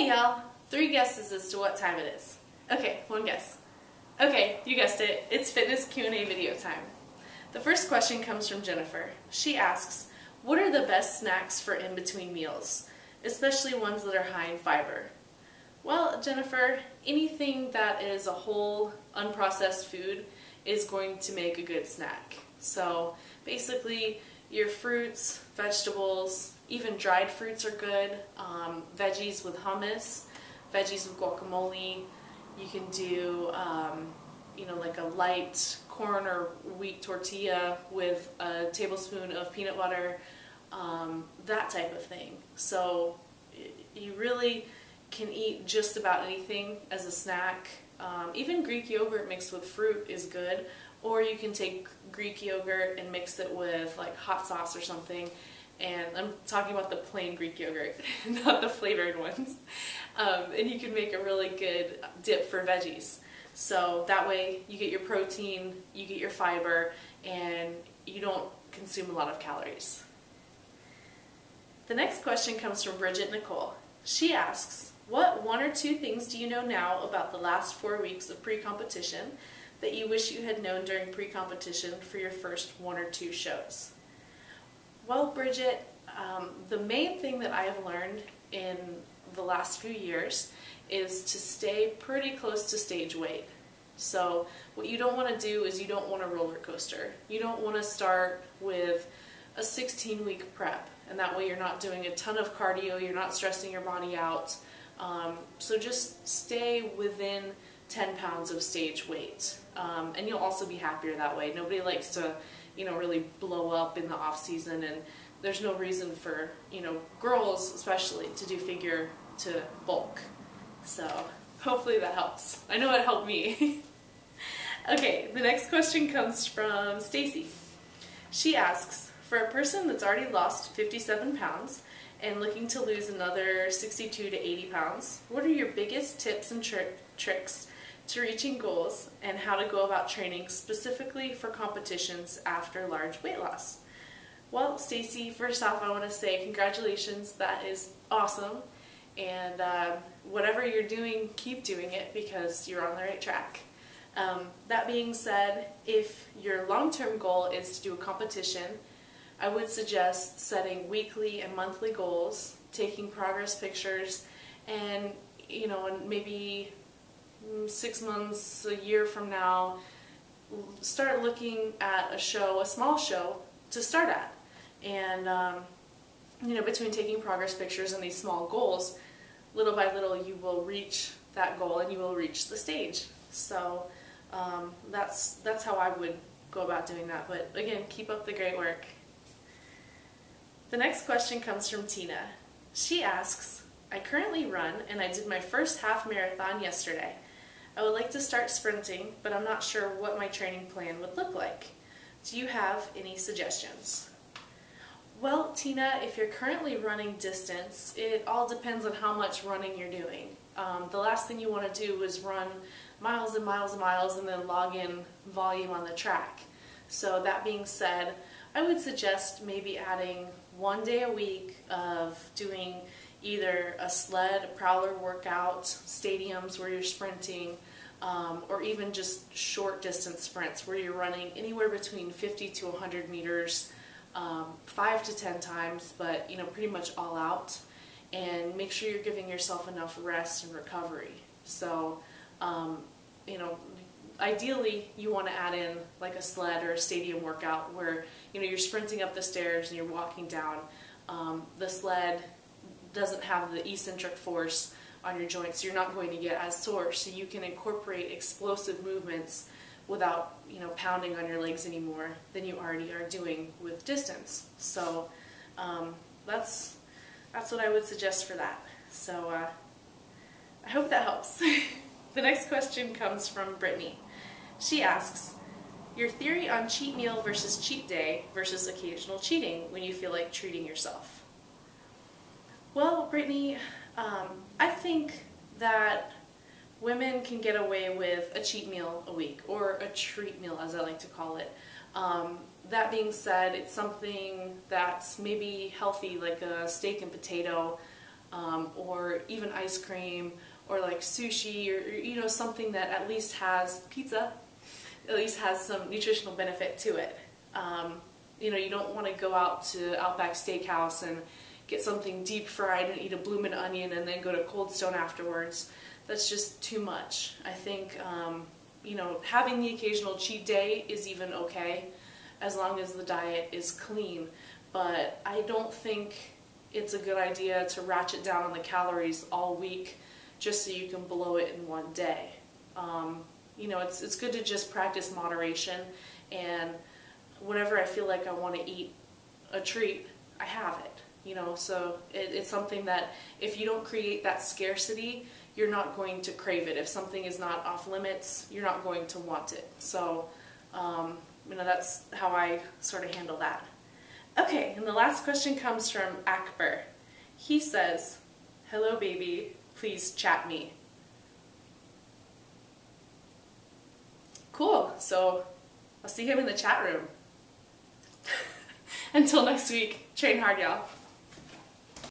Okay, y'all, 3 guesses as to what time it is. Okay, 1 guess. Okay, you guessed it. It's fitness Q&A video time. The first question comes from Jennifer. She asks, what are the best snacks for in-between meals, especially ones that are high in fiber? Well, Jennifer, anything that is a whole, unprocessed food is going to make a good snack. So basically, your fruits, vegetables, even dried fruits are good. Veggies with hummus, veggies with guacamole. You can do, like a light corn or wheat tortilla with a tablespoon of peanut butter, that type of thing. So you really can eat just about anything as a snack. Even Greek yogurt mixed with fruit is good, or you can take Greek yogurt and mix it with like hot sauce or something. And I'm talking about the plain Greek yogurt, not the flavored ones. And you can make a really good dip for veggies. So that way you get your protein, you get your fiber, and you don't consume a lot of calories. The next question comes from Bridget Nicole. She asks, what 1 or 2 things do you know now about the last 4 weeks of pre-competition that you wish you had known during pre-competition for your first 1 or 2 shows? Well, Bridget, the main thing that I have learned in the last few years is to stay pretty close to stage weight. So what you don't want to do is you don't want a roller coaster. You don't want to start with a 16-week prep, and that way you're not doing a ton of cardio, you're not stressing your body out. So just stay within 10 pounds of stage weight, and you'll also be happier that way. Nobody likes to, really blow up in the off season, and there's no reason for, girls especially to do figure to bulk. So hopefully that helps. I know it helped me. Okay, the next question comes from Stacy. She asks, for a person that's already lost 57 pounds and looking to lose another 62 to 80 pounds, what are your biggest tips and tricks to reaching goals, and how to go about training specifically for competitions after large weight loss? Well, Stacy, first off, I want to say congratulations. That is awesome. And whatever you're doing, keep doing it because you're on the right track. That being said, if your long-term goal is to do a competition, I would suggest setting weekly and monthly goals, taking progress pictures, and and maybe 6 months, a year from now, start looking at a show, a small show, to start at. And between taking progress pictures and these small goals, little by little you will reach that goal and you will reach the stage. So that's how I would go about doing that. But again, keep up the great work. The next question comes from Tina. She asks, I currently run and I did my first half marathon yesterday. I would like to start sprinting, but I'm not sure what my training plan would look like. Do you have any suggestions? Well, Tina, if you're currently running distance, it all depends on how much running you're doing. The last thing you want to do is run miles and miles and miles and then log in volume on the track. So that being said, I would suggest maybe adding 1 day a week of doing either a sled, prowler workout, stadiums where you're sprinting, or even just short distance sprints where you're running anywhere between 50 to 100 meters, 5 to 10 times, but pretty much all out. And make sure you're giving yourself enough rest and recovery. So, ideally you want to add in like a sled or a stadium workout where you're sprinting up the stairs and you're walking down. The sled doesn't have the eccentric force on your joints, so you're not going to get as sore, so you can incorporate explosive movements without pounding on your legs anymore than you already are doing with distance. So that's what I would suggest for that. So I hope that helps. The next question comes from Brittany. She asks, your theory on cheat meal versus cheat day versus occasional cheating when you feel like treating yourself. Well, Brittany, I think that women can get away with a cheat meal a week, or a treat meal as I like to call it. That being said, it's something that's maybe healthy, like a steak and potato, or even ice cream, or like sushi, or you know, something that at least has pizza, at least has some nutritional benefit to it. You know, you don't want to go out to Outback Steakhouse and get something deep fried and eat a bloomin' onion and then go to Cold Stone afterwards. That's just too much. I think, you know, having the occasional cheat day is even okay, as long as the diet is clean. But I don't think it's a good idea to ratchet down on the calories all week just so you can blow it in one day. You know, it's good to just practice moderation, and whenever I feel like I want to eat a treat, I have it. You know, so it's something that if you don't create that scarcity, you're not going to crave it. If something is not off limits, you're not going to want it. So, you know, that's how I sort of handle that. Okay, and the last question comes from Akbar. He says, "Hello baby, please chat me." Cool, so I'll see him in the chat room. Until next week, train hard, y'all.